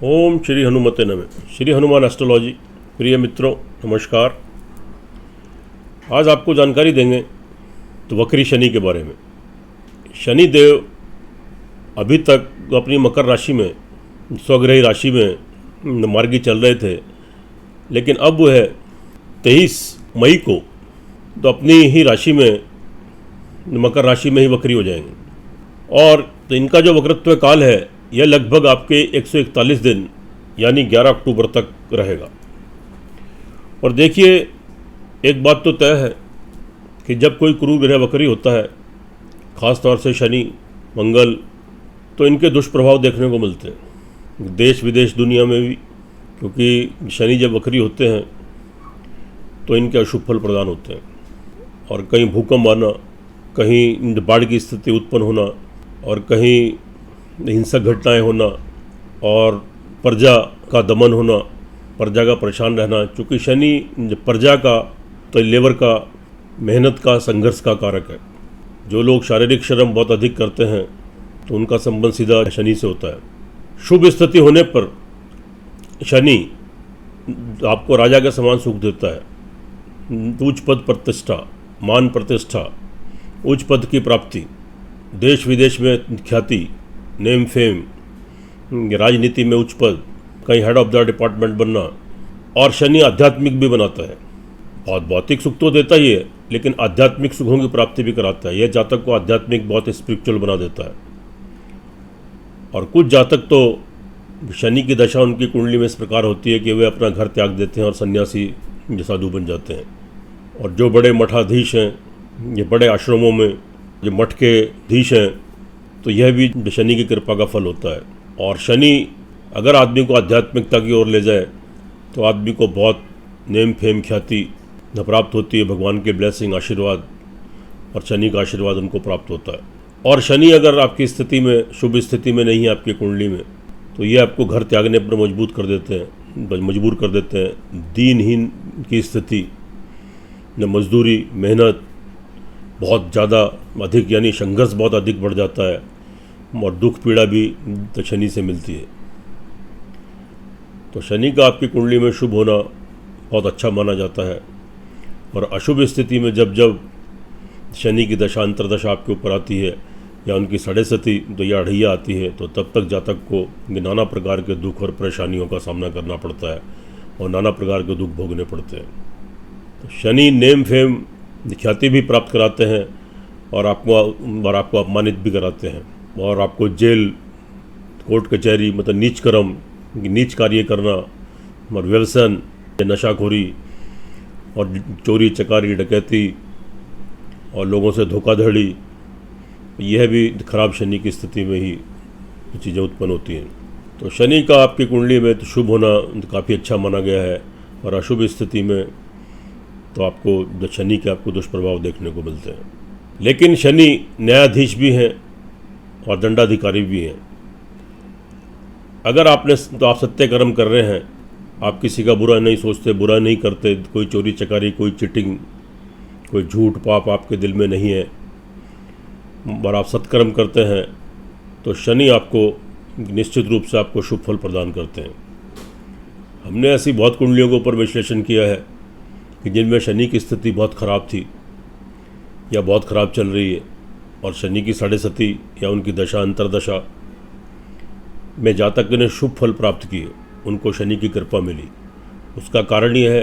ओम श्री हनुमते नमः। श्री हनुमान एस्ट्रोलॉजी। प्रिय मित्रों नमस्कार। आज आपको जानकारी देंगे तो वक्री शनि के बारे में। शनि देव अभी तक अपनी मकर राशि में स्वग्रही राशि में मार्गी चल रहे थे, लेकिन अब वह 23 मई को तो अपनी ही राशि में मकर राशि में ही वक्री हो जाएंगे। और तो इनका जो वक्रत्व काल है यह लगभग आपके 141 दिन यानी 11 अक्टूबर तक रहेगा। और देखिए, एक बात तो तय है कि जब कोई कुरु ग्रह वक्री होता है, ख़ास तौर से शनि मंगल, तो इनके दुष्प्रभाव देखने को मिलते हैं देश विदेश दुनिया में भी। क्योंकि शनि जब वक्री होते हैं तो इनके अशुभ फल प्रदान होते हैं, और कहीं भूकंप आना, कहीं बाढ़ की स्थिति उत्पन्न होना, और कहीं हिंसक घटनाएं होना, और प्रजा का दमन होना, प्रजा का परेशान रहना। चूँकि शनि प्रजा का तो लेबर का, मेहनत का, संघर्ष का कारक है। जो लोग शारीरिक श्रम बहुत अधिक करते हैं तो उनका संबंध सीधा शनि से होता है। शुभ स्थिति होने पर शनि आपको राजा के समान सुख देता है। उच्च पद प्रतिष्ठा, मान प्रतिष्ठा, उच्च पद की प्राप्ति, देश विदेश में ख्याति, नेम फेम, राजनीति में उच्च पद, कहीं हेड ऑफ द डिपार्टमेंट बनना। और शनि आध्यात्मिक भी बनाता है। बहुत भौतिक सुख तो देता ही है, लेकिन आध्यात्मिक सुखों की प्राप्ति भी कराता है। यह जातक को आध्यात्मिक बहुत स्पिरिचुअल बना देता है। और कुछ जातक तो शनि की दशा उनकी कुंडली में इस प्रकार होती है कि वे अपना घर त्याग देते हैं और सन्यासी साधु बन जाते हैं। और जो बड़े मठाधीश हैं, ये बड़े आश्रमों में जो मठ के धीश हैं, तो यह भी शनि की कृपा का फल होता है। और शनि अगर आदमी को आध्यात्मिकता की ओर ले जाए तो आदमी को बहुत नेम फेम ख्याति प्राप्त होती है। भगवान के ब्लेसिंग, आशीर्वाद और शनि का आशीर्वाद उनको प्राप्त होता है। और शनि अगर आपकी स्थिति में, शुभ स्थिति में नहीं है आपकी कुंडली में, तो ये आपको घर त्यागने पर मजबूर कर देते हैं। दीनहीन की स्थिति, मजदूरी, मेहनत बहुत ज़्यादा अधिक, यानी संघर्ष बहुत अधिक बढ़ जाता है, और दुख पीड़ा भी तो शनि से मिलती है। तो शनि का आपकी कुंडली में शुभ होना बहुत अच्छा माना जाता है। और अशुभ स्थिति में जब जब शनि की दशा, अंतरदशा आपके ऊपर आती है, या उनकी साढ़े सती तो या अढ़ैया आती है, तो तब तक जातक को नाना प्रकार के दुख और परेशानियों का सामना करना पड़ता है, और नाना प्रकार के दुख भोगने पड़ते हैं। तो शनि नेम फेम ख्याति भी प्राप्त कराते हैं, और आपको अपमानित भी कराते हैं, और आपको जेल, कोर्ट कचहरी, मतलब नीच कर्म, नीच कार्य करना, और व्यसन, नशाखोरी, और चोरी चकारी, डकैती, और लोगों से धोखाधड़ी, यह भी खराब शनि की स्थिति में ही चीज़ें उत्पन्न होती हैं। तो शनि का आपकी कुंडली में तो शुभ होना काफ़ी अच्छा माना गया है। और अशुभ स्थिति में तो आपको शनि के आपको दुष्प्रभाव देखने को मिलते हैं। लेकिन शनि न्यायाधीश भी हैं और दंडाधिकारी भी हैं। अगर आप सत्य कर्म कर रहे हैं, आप किसी का बुरा नहीं सोचते, बुरा नहीं करते, कोई चोरी चकारी, कोई चीटिंग, कोई झूठ पाप आपके दिल में नहीं है, और आप सत्कर्म करते हैं, तो शनि आपको निश्चित रूप से आपको शुभ फल प्रदान करते हैं। हमने ऐसी बहुत कुंडलियों के ऊपर विश्लेषण किया है कि जिनमें शनि की स्थिति बहुत ख़राब थी या बहुत ख़राब चल रही है, और शनि की साढ़े सती या उनकी दशा, अंतरदशा में जातक ने शुभ फल प्राप्त किए, उनको शनि की कृपा मिली। उसका कारण यह है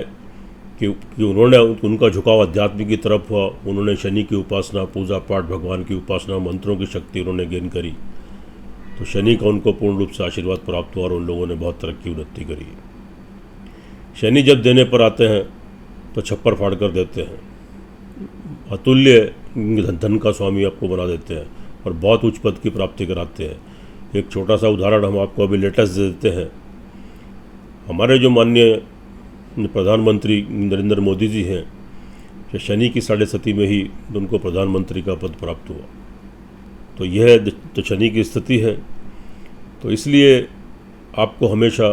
कि उनका झुकाव अध्यात्म की तरफ हुआ। उन्होंने शनि की उपासना, पूजा पाठ, भगवान की उपासना, मंत्रों की शक्ति उन्होंने गेन करी, तो शनि का उनको पूर्ण रूप से आशीर्वाद प्राप्त हुआ, और उन लोगों ने बहुत तरक्की उन्नति करी। शनि जब देने पर आते हैं तो छप्पर फाड़ कर देते हैं, अतुल्य धन का स्वामी आपको बना देते हैं, और बहुत उच्च पद की प्राप्ति कराते हैं। एक छोटा सा उदाहरण हम आपको अभी लेटेस्ट दे देते हैं। हमारे जो माननीय प्रधानमंत्री नरेंद्र मोदी जी हैं, कि शनि की साढ़े सती में ही उनको प्रधानमंत्री का पद प्राप्त हुआ। तो यह तो शनि की स्थिति है। तो इसलिए आपको हमेशा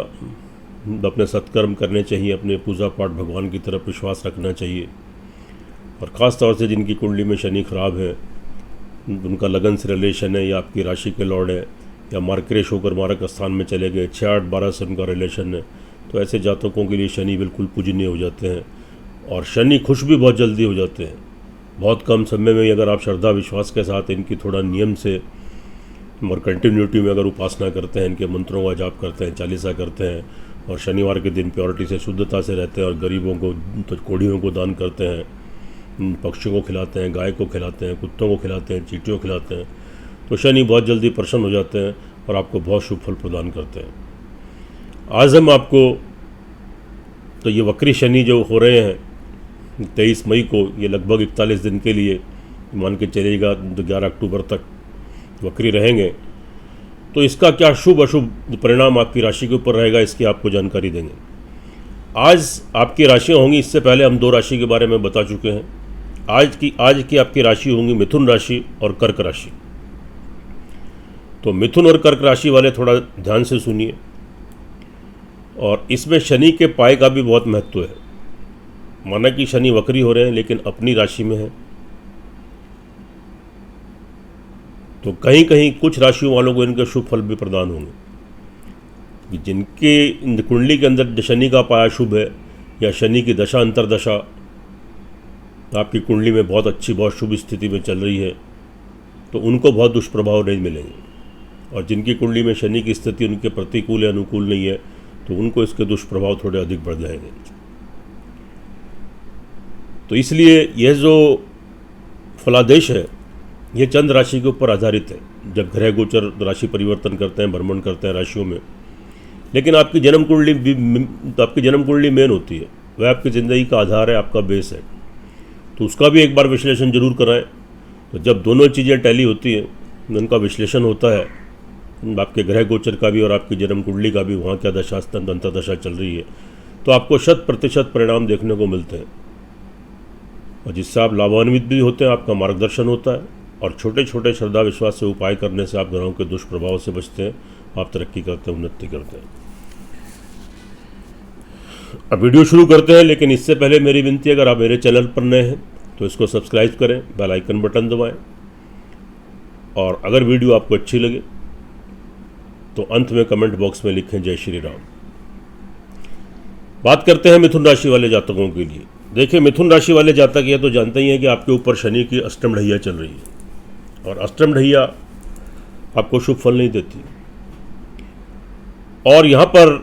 अपने सत्कर्म करने चाहिए, अपने पूजा पाठ, भगवान की तरफ विश्वास रखना चाहिए। और ख़ास तौर से जिनकी कुंडली में शनि खराब है, उनका लगन से रिलेशन है, या आपकी राशि के लॉर्ड है, या मार्क्रेश होकर मारक स्थान में चले गए, 6-8-12 से उनका रिलेशन है, तो ऐसे जातकों के लिए शनि बिल्कुल पूजनीय हो जाते हैं और शनि खुश भी बहुत जल्दी हो जाते हैं। बहुत कम समय में अगर आप श्रद्धा विश्वास के साथ इनकी थोड़ा नियम से और कंटिन्यूटी में अगर उपासना करते हैं, इनके मंत्रों का जाप करते हैं, चालीसा करते हैं और शनिवार के दिन प्योरिटी से शुद्धता से रहते हैं और गरीबों को तो कोढ़ियों को दान करते हैं, पक्षियों को खिलाते हैं, गाय को खिलाते हैं, कुत्तों को खिलाते हैं, चींटियों को खिलाते हैं, तो शनि बहुत जल्दी प्रसन्न हो जाते हैं और आपको बहुत शुभ फल प्रदान करते हैं। आज हम आपको तो ये वक्री शनि जो हो रहे हैं 23 मई को, ये लगभग 41 दिन के लिए मान के चलेगा, 11 अक्टूबर तक वक्री रहेंगे, तो इसका क्या शुभ अशुभ परिणाम आपकी राशि के ऊपर रहेगा, इसकी आपको जानकारी देंगे। आज आपकी राशियाँ होंगी, इससे पहले हम 2 राशि के बारे में बता चुके हैं। आज की आपकी राशि होंगी मिथुन राशि और कर्क राशि। तो मिथुन और कर्क राशि वाले थोड़ा ध्यान से सुनिए, और इसमें शनि के पाए का भी बहुत महत्व है। माना कि शनि वक्री हो रहे हैं लेकिन अपनी राशि में है, तो कहीं कहीं कुछ राशियों वालों को इनके शुभ फल भी प्रदान होंगे। जिनके कुंडली के अंदर शनि का पाया शुभ है या शनि की दशा अंतरदशा आपकी कुंडली में बहुत अच्छी, बहुत शुभ स्थिति में चल रही है, तो उनको बहुत दुष्प्रभाव नहीं मिलेंगे। और जिनकी कुंडली में शनि की स्थिति उनके प्रतिकूल या अनुकूल नहीं है, तो उनको इसके दुष्प्रभाव थोड़े अधिक बढ़ जाएंगे। तो इसलिए यह जो फलादेश है ये चंद्र राशि के ऊपर आधारित है। जब ग्रह गोचर राशि परिवर्तन करते हैं, भ्रमण करते हैं राशियों में, लेकिन आपकी जन्म कुंडली मेन होती है, वह आपकी ज़िंदगी का आधार है, आपका बेस है, तो उसका भी एक बार विश्लेषण जरूर कराएं। तो जब दोनों चीज़ें टैली होती हैं, उनका विश्लेषण होता है, आपके ग्रह गोचर का भी और आपकी जन्म कुंडली का भी, वहाँ क्या दशा अंतर्दशा चल रही है, तो आपको 100% परिणाम देखने को मिलते हैं और जिससे आप लाभान्वित भी होते हैं, आपका मार्गदर्शन होता है और छोटे छोटे श्रद्धा विश्वास से उपाय करने से आप ग्रहों के दुष्प्रभाव से बचते हैं, आप तरक्की करते हैं, उन्नति करते हैं। अब वीडियो शुरू करते हैं, लेकिन इससे पहले मेरी विनती है, अगर आप मेरे चैनल पर नए हैं तो इसको सब्सक्राइब करें, बेल आइकन बटन दबाएं, और अगर वीडियो आपको अच्छी लगे तो अंत में कमेंट बॉक्स में लिखें जय श्री राम। बात करते हैं मिथुन राशि वाले जातकों के लिए। देखिए, मिथुन राशि वाले जातक ये तो जानते ही हैं कि आपके ऊपर शनि की अष्टम ढैया चल रही है और अष्टम ढैया आपको शुभ फल नहीं देती। और यहाँ पर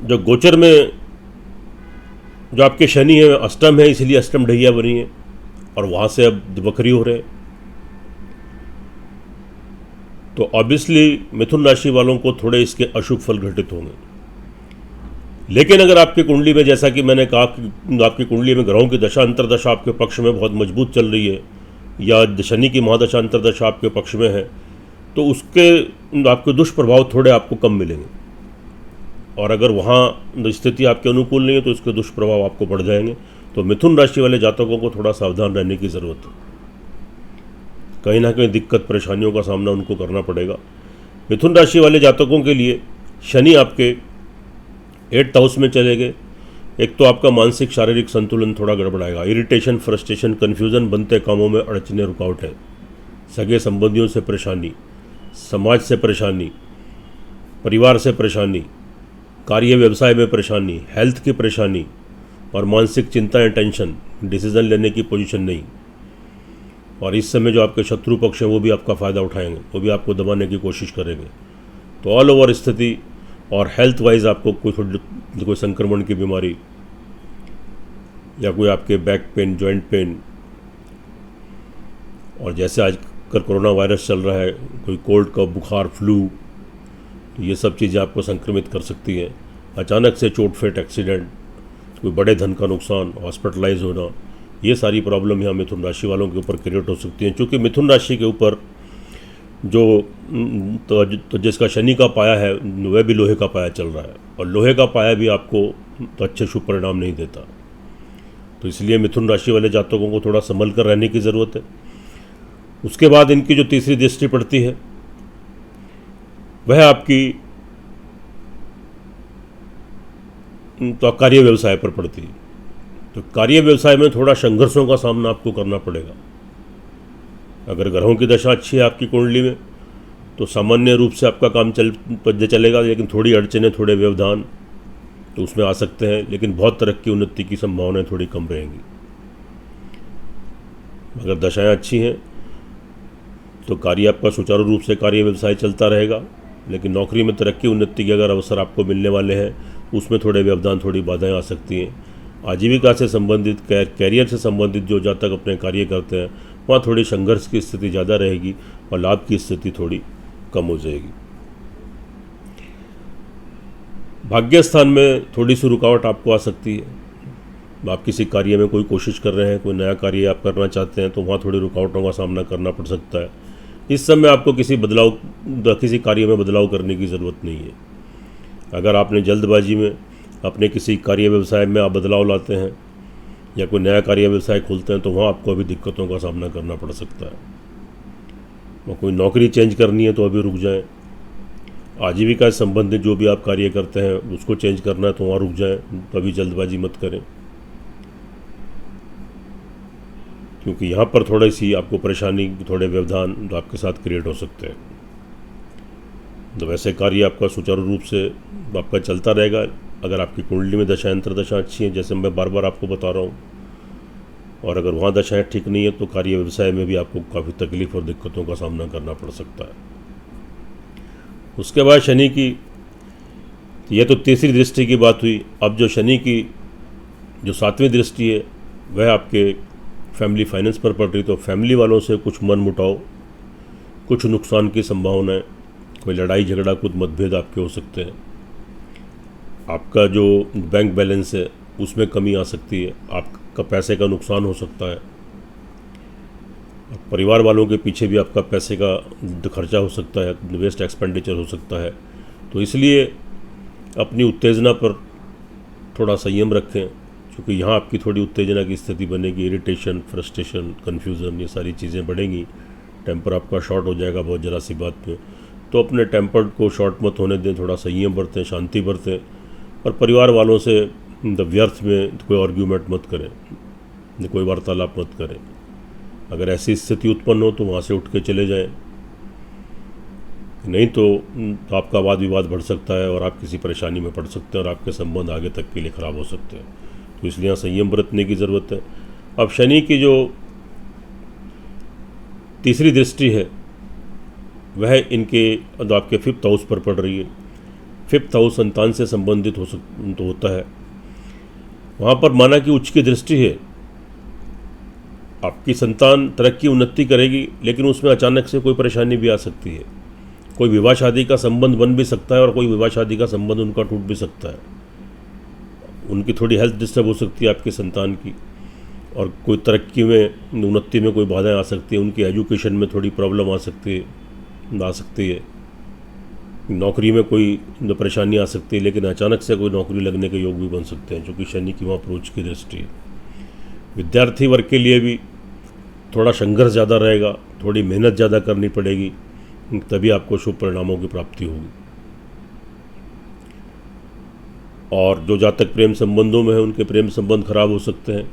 जो गोचर में जो आपके शनि है अष्टम है, इसलिए अष्टम ढैया बनी है और वहाँ से अब वक्री हो रहे हैं। तो ऑब्वियसली मिथुन राशि वालों को थोड़े इसके अशुभ फल घटित होंगे। लेकिन अगर आपकी कुंडली में, जैसा कि मैंने कहा कि आपकी कुंडली में ग्रहों की दशा अंतरदशा आपके पक्ष में बहुत मजबूत चल रही है या शनि की महादशा अंतरदशा आपके पक्ष में है, तो उसके आपके दुष्प्रभाव थोड़े आपको कम मिलेंगे। और अगर वहाँ स्थिति आपके अनुकूल नहीं है तो उसके दुष्प्रभाव आपको बढ़ जाएंगे। तो मिथुन राशि वाले जातकों को थोड़ा सावधान रहने की ज़रूरत है, कहीं ना कहीं दिक्कत परेशानियों का सामना उनको करना पड़ेगा। मिथुन राशि वाले जातकों के लिए शनि आपके 8th हाउस में चले गए, एक तो आपका मानसिक शारीरिक संतुलन थोड़ा गड़बड़ाएगा, इरिटेशन, फ्रस्ट्रेशन, कन्फ्यूज़न, बनते कामों में अड़चने, रुकावटें, सगे संबंधियों से परेशानी, समाज से परेशानी, परिवार से परेशानी, कार्य व्यवसाय में परेशानी, हेल्थ की परेशानी और मानसिक चिंता या टेंशन, डिसीजन लेने की पोजीशन नहीं। और इस समय जो आपके शत्रु पक्ष हैं वो भी आपका फ़ायदा उठाएंगे, वो भी आपको दबाने की कोशिश करेंगे। तो ऑल ओवर स्थिति और हेल्थ वाइज आपको कोई संक्रमण की बीमारी या कोई आपके बैक पेन, जॉइंट पेन, और जैसे आजकल कोरोना वायरस चल रहा है, कोई कोल्ड का बुखार, फ्लू, तो ये सब चीज़ें आपको संक्रमित कर सकती हैं। अचानक से चोट फेट, एक्सीडेंट, कोई बड़े धन का नुकसान, हॉस्पिटलाइज होना, ये सारी प्रॉब्लम यहाँ मिथुन राशि वालों के ऊपर क्रिएट हो सकती हैं। क्योंकि मिथुन राशि के ऊपर जो तो जिसका शनि का पाया है वह भी लोहे का पाया चल रहा है, और लोहे का पाया भी आपको तो अच्छे शुभ परिणाम नहीं देता। तो इसलिए मिथुन राशि वाले जातकों को थोड़ा संभल कर रहने की ज़रूरत है। उसके बाद इनकी जो तीसरी दृष्टि पड़ती है वह आपकी तो कार्य व्यवसाय पर पड़ती है। तो कार्य व्यवसाय में थोड़ा संघर्षों का सामना आपको करना पड़ेगा। अगर ग्रहों की दशा अच्छी है आपकी कुंडली में तो सामान्य रूप से आपका काम चलेगा, लेकिन थोड़ी अड़चने, थोड़े व्यवधान तो उसमें आ सकते हैं, लेकिन बहुत तरक्की उन्नति की संभावनाएं थोड़ी कम रहेंगी। अगर दशाएं अच्छी हैं तो कार्य आपका सुचारू रूप से कार्य व्यवसाय चलता रहेगा, लेकिन नौकरी में तरक्की उन्नति के अगर अवसर आपको मिलने वाले हैं उसमें थोड़े व्यवधान, थोड़ी बाधाएं आ सकती हैं। आजीविका से संबंधित, कैरियर से संबंधित जो जहाँ तक अपने कार्य करते हैं वहाँ थोड़ी संघर्ष की स्थिति ज़्यादा रहेगी और लाभ की स्थिति थोड़ी कम हो जाएगी। भाग्य स्थान में थोड़ी सी रुकावट आपको आ सकती है। आप किसी कार्य में कोई कोशिश कर रहे हैं, कोई नया कार्य आप करना चाहते हैं, तो वहाँ थोड़ी रुकावटों का सामना करना पड़ सकता है। इस समय आपको किसी कार्य में बदलाव करने की ज़रूरत नहीं है। अगर आपने जल्दबाजी में अपने किसी कार्य व्यवसाय में आप बदलाव लाते हैं या कोई नया कार्य व्यवसाय खोलते हैं तो वहाँ आपको अभी दिक्कतों का सामना करना पड़ सकता है। और कोई नौकरी चेंज करनी है तो अभी रुक जाएं। आजीविका से संबंधित जो भी आप कार्य करते हैं उसको चेंज करना है तो वहाँ रुक जाएं, तो अभी जल्दबाजी मत करें, क्योंकि यहाँ पर थोड़ी सी आपको परेशानी, थोड़े व्यवधान आपके साथ क्रिएट हो सकते हैं। तो वैसे कार्य आपका सुचारू रूप से आपका चलता रहेगा अगर आपकी कुंडली में दशा अंतर्दशा अच्छी हैं, जैसे मैं बार बार आपको बता रहा हूँ। और अगर वहाँ दशाएं ठीक नहीं है तो कार्य व्यवसाय में भी आपको काफ़ी तकलीफ और दिक्कतों का सामना करना पड़ सकता है। उसके बाद शनि की, यह तो तीसरी दृष्टि की बात हुई। अब जो शनि की जो 7वीं दृष्टि है वह आपके फैमिली फाइनेंस पर पड़ रही, तो फैमिली वालों से कुछ मन मुटाव, कुछ नुकसान की संभावनाएं, कोई लड़ाई झगड़ा, कुछ मतभेद आपके हो सकते हैं। आपका जो बैंक बैलेंस है उसमें कमी आ सकती है, आपका पैसे का नुकसान हो सकता है, परिवार वालों के पीछे भी आपका पैसे का खर्चा हो सकता है, वेस्ट एक्सपेंडिचर हो सकता है। तो इसलिए अपनी उत्तेजना पर थोड़ा संयम रखें, क्योंकि यहाँ आपकी थोड़ी उत्तेजना की स्थिति बनेगी। इरिटेशन, फ्रस्ट्रेशन, कन्फ्यूज़न, ये सारी चीज़ें बढ़ेंगी। टेम्पर आपका शॉर्ट हो जाएगा बहुत ज़रा सी बात पे। तो अपने टेम्पर को शॉर्ट मत होने दें, थोड़ा संयम बरतें, शांति बरतें, और परिवार वालों से व्यर्थ में कोई आर्ग्यूमेंट मत करें, कोई वार्तालाप मत करें। अगर ऐसी स्थिति उत्पन्न हो तो वहाँ से उठ के चले जाएं, नहीं तो आपका वाद विवाद बढ़ सकता है और आप किसी परेशानी में पड़ सकते हैं और आपके संबंध आगे तक के लिए ख़राब हो सकते हैं। तो इसलिए यहाँ संयम बरतने की ज़रूरत है। अब शनि की जो तीसरी दृष्टि है वह इनके आपके 5th हाउस पर पड़ रही है। 5th हाउस संतान से संबंधित होता है। वहाँ पर माना कि उच्च की दृष्टि है, आपकी संतान तरक्की उन्नति करेगी, लेकिन उसमें अचानक से कोई परेशानी भी आ सकती है। कोई विवाह शादी का संबंध बन भी सकता है और कोई विवाह शादी का संबंध उनका टूट भी सकता है। उनकी थोड़ी हेल्थ डिस्टर्ब हो सकती है आपकी संतान की, और कोई तरक्की में, उन्नति में कोई बाधाएं आ सकती है। उनकी एजुकेशन में थोड़ी प्रॉब्लम आ सकती है। नौकरी में कोई परेशानी आ सकती है, लेकिन अचानक से कोई नौकरी लगने के योग भी बन सकते हैं, क्योंकि शनि की वहाँ अप्रोच की दृष्टि है। विद्यार्थी वर्ग के लिए भी थोड़ा संघर्ष ज़्यादा रहेगा, थोड़ी मेहनत ज़्यादा करनी पड़ेगी, तभी आपको शुभ परिणामों की प्राप्ति होगी। और जो जातक प्रेम संबंधों में है उनके प्रेम संबंध खराब हो सकते हैं।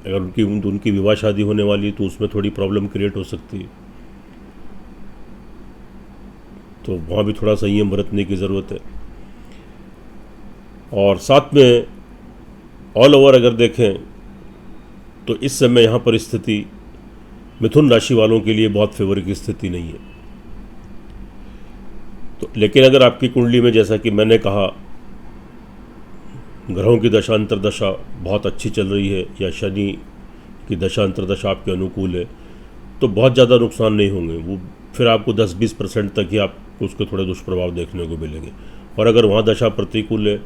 अगर उनकी विवाह शादी होने वाली तो उसमें थोड़ी प्रॉब्लम क्रिएट हो सकती है, तो वहाँ भी थोड़ा संयम बरतने की ज़रूरत है। और साथ में ऑल ओवर अगर देखें तो इस समय यहाँ पर स्थिति मिथुन राशि वालों के लिए बहुत फेवर की स्थिति नहीं है। तो लेकिन अगर आपकी कुंडली में, जैसा कि मैंने कहा, ग्रहों की दशा अंतर्दशा बहुत अच्छी चल रही है या शनि की दशा अंतर्दशा आपके अनुकूल है, तो बहुत ज़्यादा नुकसान नहीं होंगे। वो फिर आपको 10-20% तक ही आपको उसके थोड़े दुष्प्रभाव देखने को मिलेंगे। और अगर वहाँ दशा प्रतिकूल है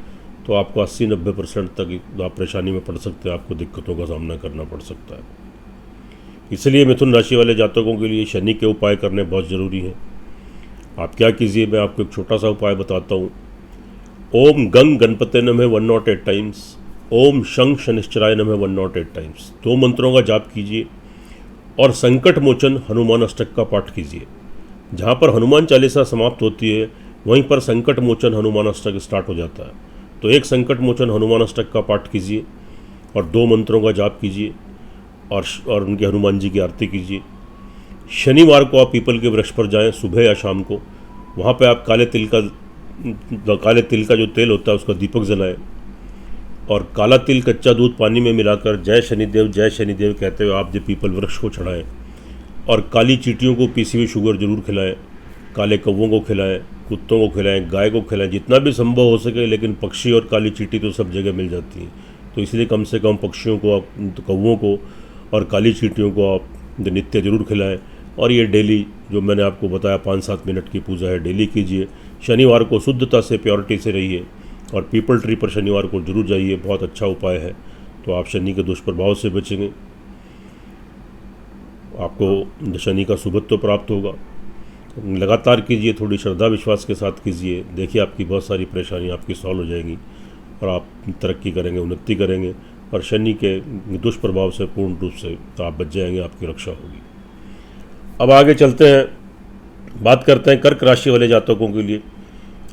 तो आपको 80-90% तक आप परेशानी में पड़ सकते हैं, आपको दिक्कतों का सामना करना पड़ सकता है। इसलिए मिथुन राशि वाले जातकों के लिए शनि के उपाय करने बहुत ज़रूरी हैं। आप क्या कीजिए, मैं आपको एक छोटा सा उपाय बताता हूँ। ओम गंग गणपते नमः 108 टाइम्स, ओम शंख शनिश्चराय नमः 108 टाइम्स, 2 मंत्रों का जाप कीजिए और संकट मोचन हनुमान अष्टक का पाठ कीजिए। जहाँ पर हनुमान चालीसा समाप्त होती है वहीं पर संकट मोचन हनुमान अष्टक स्टार्ट हो जाता है। तो एक संकट मोचन हनुमान अष्टक का पाठ कीजिए और 2 मंत्रों का जाप कीजिए और उनके हनुमान जी की आरती कीजिए। शनिवार को आप पीपल के वृक्ष पर जाएं सुबह या शाम को, वहाँ पे आप काले तिल का जो तेल होता है उसका दीपक जलाएं और काला तिल कच्चा दूध पानी में मिलाकर जय शनिदेव कहते हुए आप जो पीपल वृक्ष को चढ़ाएं और काली चींटियों को पीसी हुई शुगर जरूर खिलाएं, काले कौवों को खिलाएं, कुत्तों को खिलाएं, गाय को खिलाएं, जितना भी संभव हो सके। लेकिन पक्षी और काली चींटी तो सब जगह मिल जाती हैं, तो इसलिए कम से कम पक्षियों को आप, कौवों को और काली चींटियों को आप नित्य जरूर खिलाएं। और ये डेली जो मैंने आपको बताया 5-7 मिनट की पूजा है, डेली कीजिए। शनिवार को शुद्धता से, प्योरिटी से रहिए और पीपल ट्री पर शनिवार को जरूर जाइए, बहुत अच्छा उपाय है। तो आप शनि के दुष्प्रभाव से बचेंगे, आपको शनि का शुभत्व प्राप्त होगा। लगातार कीजिए, थोड़ी श्रद्धा विश्वास के साथ कीजिए, देखिए आपकी बहुत सारी परेशानियाँ आपकी सॉल्व हो जाएंगी और आप तरक्की करेंगे, उन्नति करेंगे और शनि के दुष्प्रभाव से पूर्ण रूप से तो आप बच जाएंगे, आपकी रक्षा होगी। अब आगे चलते हैं, बात करते हैं कर्क राशि वाले जातकों के लिए।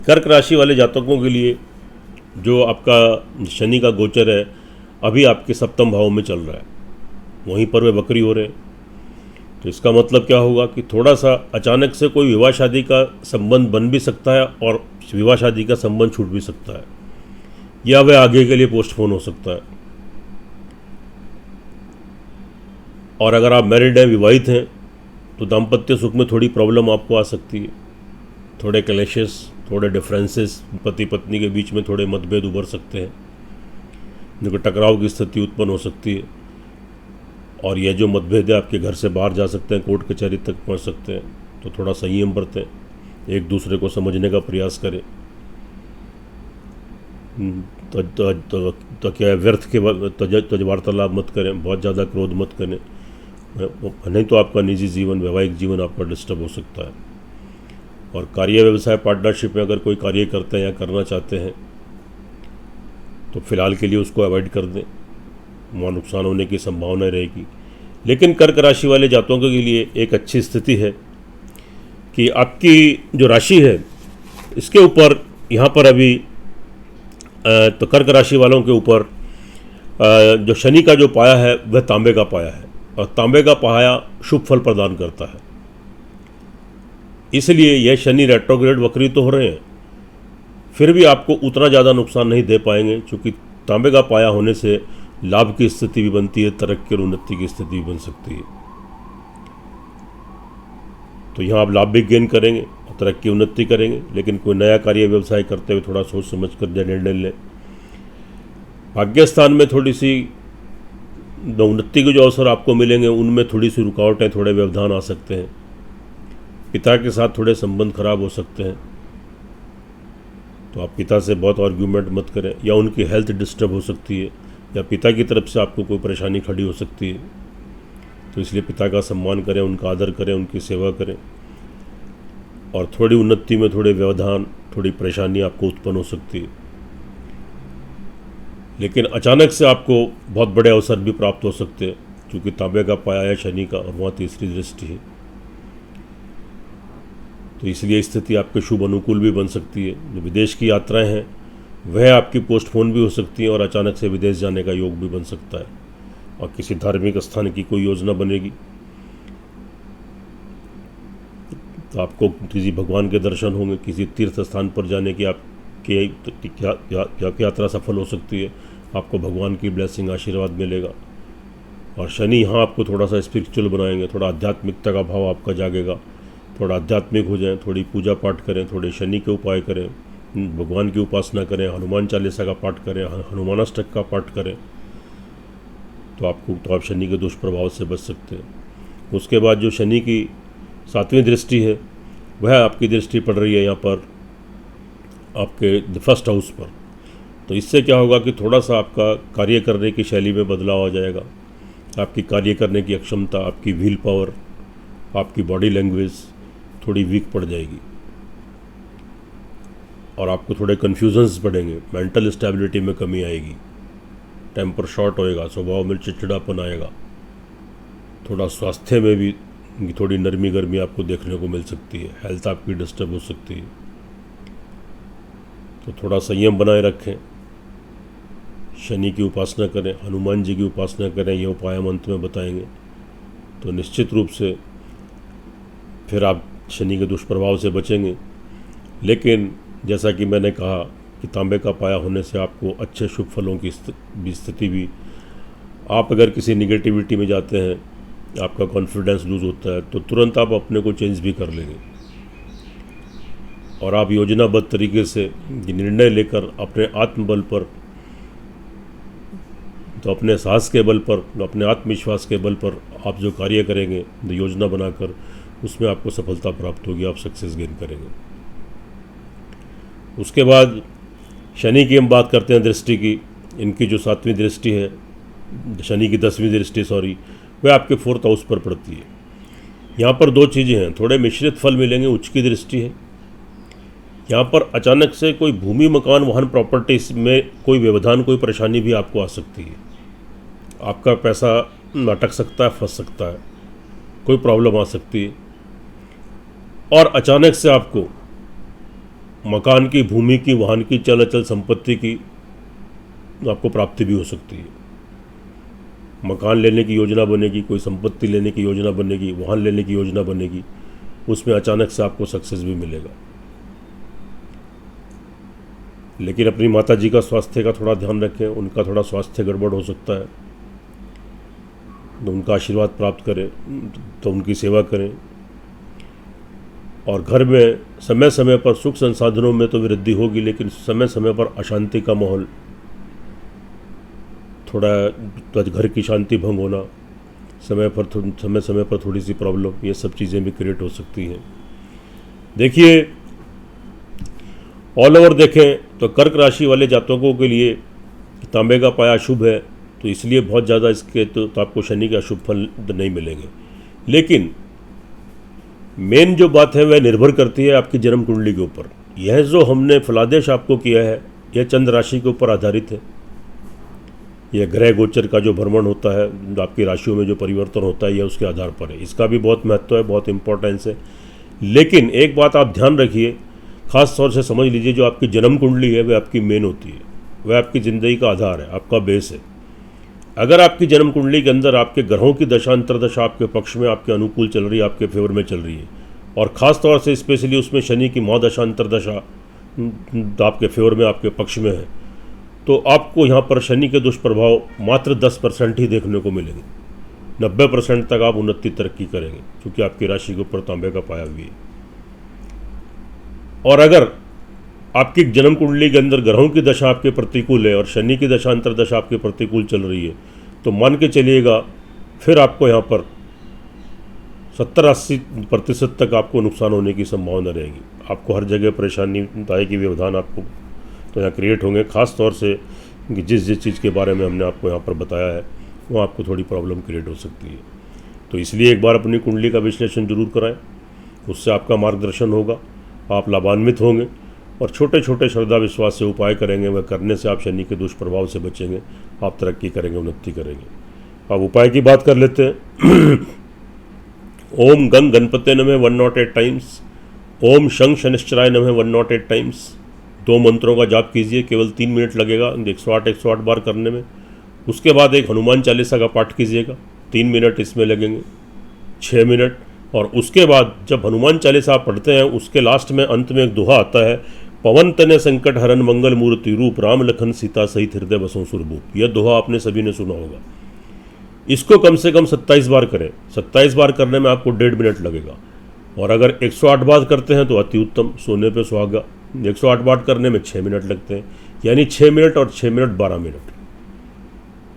कर्क राशि वाले जातकों के लिए जो आपका शनि का गोचर है अभी आपके सप्तम भाव में चल रहा है, वहीं पर वे वक्री हो रहे हैं। तो इसका मतलब क्या होगा कि थोड़ा सा अचानक से कोई विवाह शादी का संबंध बन भी सकता है और विवाह शादी का संबंध छूट भी सकता है, या वह आगे के लिए पोस्टपोन हो सकता है। और अगर आप मैरिड हैं, विवाहित हैं, तो दाम्पत्य सुख में थोड़ी प्रॉब्लम आपको आ सकती है, थोड़े क्लैशेस, थोड़े डिफरेंसेस, पति पत्नी के बीच में थोड़े मतभेद उभर सकते हैं, जो टकराव की स्थिति उत्पन्न हो सकती है। और यह जो मतभेद है आपके घर से बाहर जा सकते हैं, कोर्ट कचहरी तक पहुंच सकते हैं। तो थोड़ा संयम बरतें, एक दूसरे को समझने का प्रयास करें। तो क्या व्यर्थ के वार्तालाप मत करें, बहुत ज़्यादा क्रोध मत करें, नहीं तो आपका निजी जीवन, वैवाहिक जीवन आपका डिस्टर्ब हो सकता है। और कार्य व्यवसाय पार्टनरशिप में अगर कोई कार्य करते हैं या करना चाहते हैं तो फिलहाल के लिए उसको अवॉइड कर दें, वहाँ नुकसान होने की संभावना रहेगी। लेकिन कर्क राशि वाले जातकों के लिए एक अच्छी स्थिति है कि आपकी जो राशि है इसके ऊपर यहाँ पर अभी तो कर्क राशि वालों के ऊपर जो शनि का जो पाया है वह तांबे का पाया है और तांबे का पाया शुभ फल प्रदान करता है। इसलिए यह शनि रेट्रोग्रेड वक्री तो हो रहे हैं, फिर भी आपको उतना ज़्यादा नुकसान नहीं दे पाएंगे, क्योंकि तांबे का पाया होने से लाभ की स्थिति भी बनती है, तरक्की और उन्नति की स्थिति भी बन सकती है। तो यहाँ आप लाभ भी गेन करेंगे और तरक्की उन्नति करेंगे। लेकिन कोई नया कार्य व्यवसाय करते हुए थोड़ा सोच समझ कर निर्णय लें। भाग्य स्थान में थोड़ी सी उन्नति के जो अवसर आपको मिलेंगे उनमें थोड़ी सी रुकावटें, थोड़े व्यवधान आ सकते हैं। पिता के साथ थोड़े संबंध खराब हो सकते हैं, तो आप पिता से बहुत आर्ग्यूमेंट मत करें, या उनकी हेल्थ डिस्टर्ब हो सकती है, या पिता की तरफ से आपको कोई परेशानी खड़ी हो सकती है। तो इसलिए पिता का सम्मान करें, उनका आदर करें, उनकी सेवा करें। और थोड़ी उन्नति में थोड़े व्यवधान, थोड़ी परेशानी आपको उत्पन्न हो सकती है। लेकिन अचानक से आपको बहुत बड़े अवसर भी प्राप्त हो सकते हैं, क्योंकि तांबे का पाया है शनि का और वहाँ तीसरी दृष्टि है। तो इसलिए स्थिति आपके शुभ अनुकूल भी बन सकती है। जो विदेश की यात्राएं हैं वह आपकी पोस्टपोन भी हो सकती हैं और अचानक से विदेश जाने का योग भी बन सकता है। और किसी धार्मिक स्थान की कोई योजना बनेगी तो आपको किसी भगवान के दर्शन होंगे, किसी तीर्थ स्थान पर जाने की आपकी यात्रा सफल हो सकती है, आपको भगवान की ब्लेसिंग, आशीर्वाद मिलेगा। और शनि यहाँ आपको थोड़ा सा स्पिरिचुअल बनाएंगे, थोड़ा आध्यात्मिकता का भाव आपका जागेगा, थोड़ा आध्यात्मिक हो जाएं, थोड़ी पूजा पाठ करें, थोड़े शनि के उपाय करें, भगवान की उपासना करें, हनुमान चालीसा का पाठ करें, हनुमानाष्टक का पाठ करें, तो आप शनि के दुष्प्रभाव से बच सकते हैं। उसके बाद जो शनि की 7वीं दृष्टि है वह आपकी दृष्टि पड़ रही है यहाँ पर आपके फर्स्ट हाउस पर। तो इससे क्या होगा कि थोड़ा सा आपका कार्य करने की शैली में बदलाव आ जाएगा, आपकी कार्य करने की अक्षमता, आपकी व्हील पावर, आपकी बॉडी लैंग्वेज थोड़ी वीक पड़ जाएगी और आपको थोड़े कन्फ्यूजन्स बढ़ेंगे, मेंटल स्टेबिलिटी में कमी आएगी, टेम्पर शॉर्ट होएगा, स्वभाव में चिड़चिड़ापन आएगा, थोड़ा स्वास्थ्य में भी थोड़ी नरमी गर्मी आपको देखने को मिल सकती है, हेल्थ आपकी डिस्टर्ब हो सकती है। तो थोड़ा संयम बनाए रखें, शनि की उपासना करें, हनुमान जी की उपासना करें, ये उपाय हम अंत में बताएंगे। तो निश्चित रूप से फिर आप शनि के दुष्प्रभाव से बचेंगे। लेकिन जैसा कि मैंने कहा कि तांबे का पाया होने से आपको अच्छे शुभ फलों की स्थिति भी, आप अगर किसी निगेटिविटी में जाते हैं, आपका कॉन्फिडेंस लूज़ होता है, तो तुरंत आप अपने को चेंज भी कर लेंगे और आप योजनाबद्ध तरीके से निर्णय लेकर अपने आत्मबल पर, तो अपने साहस के बल पर, अपने आत्मविश्वास के बल पर आप जो कार्य करेंगे, जो योजना बनाकर, उसमें आपको सफलता प्राप्त होगी, आप सक्सेस गेन करेंगे। उसके बाद शनि की हम बात करते हैं दृष्टि की। इनकी जो 7वीं दृष्टि है, शनि की 10वीं दृष्टि वह आपके 4th हाउस पर पड़ती है। यहाँ पर 2 चीज़ें हैं, थोड़े मिश्रित फल मिलेंगे। उच्च की दृष्टि है, यहाँ पर अचानक से कोई भूमि, मकान, वाहन, प्रॉपर्टीज में कोई व्यवधान, कोई परेशानी भी आपको आ सकती है। आपका पैसा अटक सकता है, फंस सकता है, कोई प्रॉब्लम आ सकती है। और अचानक से आपको मकान की, भूमि की, वाहन की, चल अचल संपत्ति की आपको प्राप्ति भी हो सकती है। मकान लेने की योजना बनेगी, कोई संपत्ति लेने की योजना बनेगी, वाहन लेने की योजना बनेगी, उसमें अचानक से आपको सक्सेस भी मिलेगा। लेकिन अपनी माता जी का स्वास्थ्य का थोड़ा ध्यान रखें, उनका थोड़ा स्वास्थ्य गड़बड़ हो सकता है, तो उनका आशीर्वाद प्राप्त करें, तो उनकी सेवा करें। और घर में समय समय पर सुख संसाधनों में तो वृद्धि होगी, लेकिन समय समय पर अशांति का माहौल, थोड़ा घर की शांति भंग होना, समय समय पर थोड़ी सी प्रॉब्लम, ये सब चीज़ें भी क्रिएट हो सकती हैं। देखिए, ऑल ओवर देखें तो कर्क राशि वाले जातकों के लिए तांबे का पाया शुभ है, तो इसलिए बहुत ज़्यादा इसके तो आपको शनि के अशुभ फल नहीं मिलेंगे। लेकिन मेन जो बात है वह निर्भर करती है आपकी जन्म कुंडली के ऊपर। यह जो हमने फलादेश आपको किया है, यह चंद्र राशि के ऊपर आधारित है। यह ग्रह गोचर का जो भ्रमण होता है, आपकी राशियों में जो परिवर्तन होता है, यह उसके आधार पर है। इसका भी बहुत महत्व है, बहुत इंपॉर्टेंस है। लेकिन एक बात आप ध्यान रखिए, खास तौर से समझ लीजिए, जो आपकी जन्म कुंडली है वह आपकी मेन होती है, वह आपकी ज़िंदगी का आधार है, आपका बेस है। अगर आपकी जन्म कुंडली के अंदर आपके ग्रहों की दशा अंतरदशा आपके पक्ष में, आपके अनुकूल चल रही है, आपके फेवर में चल रही है, और ख़ास तौर से स्पेशली उसमें शनि की महादशा अंतरदशा आपके फेवर में, आपके पक्ष में है, तो आपको यहाँ पर शनि के दुष्प्रभाव मात्र 10% ही देखने को मिलेंगे। 90% तक आप उन्नति तरक्की करेंगे, क्योंकि आपकी राशि के ऊपर तांबे का पाया हुई है। और अगर आपकी जन्म कुंडली के अंदर ग्रहों की दशा आपके प्रतिकूल है और शनि की दशा अंतरदशा आपके प्रतिकूल चल रही है, तो मान के चलिएगा फिर आपको यहाँ पर 70-80% तक आपको नुकसान होने की संभावना रहेगी। आपको हर जगह परेशानी आएगी, व्यवधान आपको तो यहाँ क्रिएट होंगे। ख़ास तौर से जिस चीज़ के बारे में हमने आपको यहाँ पर बताया है, वो आपको थोड़ी प्रॉब्लम क्रिएट हो सकती है। तो इसलिए एक बार अपनी कुंडली का विश्लेषण जरूर कराएं, उससे आपका मार्गदर्शन होगा, आप लाभान्वित होंगे। और छोटे छोटे श्रद्धा विश्वास से उपाय करेंगे, वह करने से आप शनि के दुष्प्रभाव से बचेंगे, आप तरक्की करेंगे, उन्नति करेंगे। अब उपाय की बात कर लेते हैं। ओम गंग गणपते नमः 108 टाइम्स, ओम शंख शनिश्चराय नमः 108 टाइम्स। 2 मंत्रों का जाप कीजिए, केवल 3 मिनट लगेगा 108 बार करने में। उसके बाद एक हनुमान चालीसा का पाठ कीजिएगा, 3 मिनट इसमें लगेंगे, 6 मिनट। और उसके बाद जब हनुमान चालीसा आप पढ़ते हैं, उसके लास्ट में अंत में एक दोहा आता है, पवन तने संकट हरन मंगल मूर्ति रूप, राम लखन सीता सहित हृदय बसों सुरभूप। यह दोहा आपने सभी ने सुना होगा। इसको कम से कम 27 बार करें। 27 बार करने में आपको 1.5 मिनट लगेगा। और अगर 108 बार करते हैं तो अति उत्तम, सोने पे सुहागा। 108 बार करने में 6 मिनट लगते हैं, यानी 6 मिनट और 6 मिनट 12 मिनट।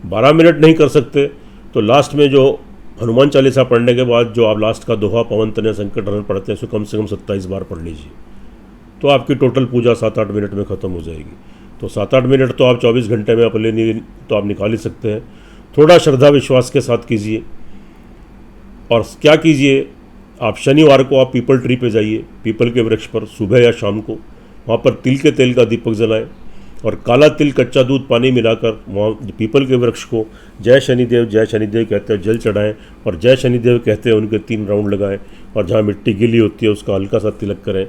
12 मिनट नहीं कर सकते तो लास्ट में जो हनुमान चालीसा पढ़ने के बाद जो आप लास्ट का दोहा पवन तनय संकट हरण पढ़ते हैं, उसको कम से कम 27 बार पढ़ लीजिए, तो आपकी टोटल पूजा 7-8 मिनट में ख़त्म हो जाएगी। तो 7-8 मिनट तो आप 24 घंटे में अपने लिए तो आप निकाल ही सकते हैं। थोड़ा श्रद्धा विश्वास के साथ कीजिए। और क्या कीजिए, आप शनिवार को आप पीपल ट्री पे जाइए, पीपल के वृक्ष पर सुबह या शाम को, वहाँ पर तिल के तेल का दीपक जलाएं और काला तिल कच्चा दूध पानी मिलाकर वहाँ पीपल के वृक्ष को जय शनिदेव कहते हैं जल चढ़ाएं, और जय शनिदेव कहते हैं उनके 3 राउंड लगाएं, और जहाँ मिट्टी गीली होती है उसका हल्का सा तिलक करें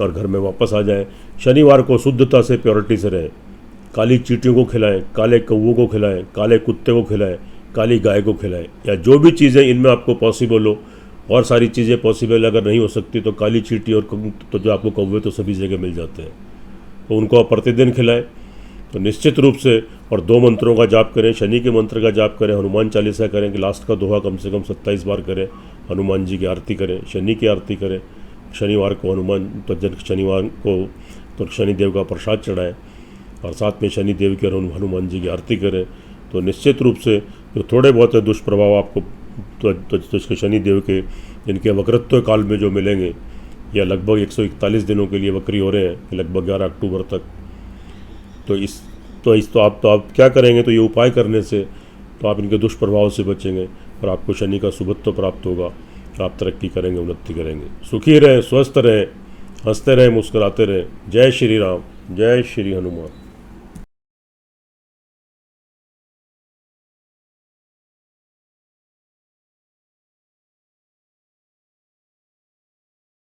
और घर में वापस आ जाएं। शनिवार को शुद्धता से, प्योरिटी से रहें। काली चींटियों को खिलाएं, काले कौवों को खिलाएं, काले कुत्ते को खिलाएं, काली गाय को खिलाएं, या जो भी चीज़ें इनमें आपको पॉसिबल हो और सारी चीज़ें पॉसिबल अगर नहीं हो सकती तो काली चींटी और तो जो आपको कौवे तो सभी जगह मिल जाते हैं, तो उनको आप प्रतिदिन खिलाएं। तो निश्चित रूप से, और 2 मंत्रों का जाप करें, शनि के मंत्र का जाप करें, हनुमान चालीसा करें कि लास्ट का दोहा कम से कम 27 बार करें, हनुमान जी की आरती करें, शनि की आरती करें, शनिवार को शनिवार को तो शनिदेव का प्रसाद चढ़ाएं और साथ में शनि देव की और हनुमान जी की आरती करें। तो निश्चित रूप से जो थोड़े बहुत दुष्प्रभाव आपको तो शनि देव के जिनके वक्रत्व काल में जो मिलेंगे, या लगभग 141 दिनों के लिए वक्री हो रहे हैं लगभग 11 अक्टूबर तक, तो आप क्या करेंगे, तो ये उपाय करने से तो आप इनके दुष्प्रभाव से बचेंगे और आपको शनि का शुभत्व प्राप्त होगा, आप तरक्की करेंगे, उन्नति करेंगे। सुखी रहें, स्वस्थ रहें, हंसते रहें, मुस्कुराते रहें। जय श्री राम, जय श्री हनुमान।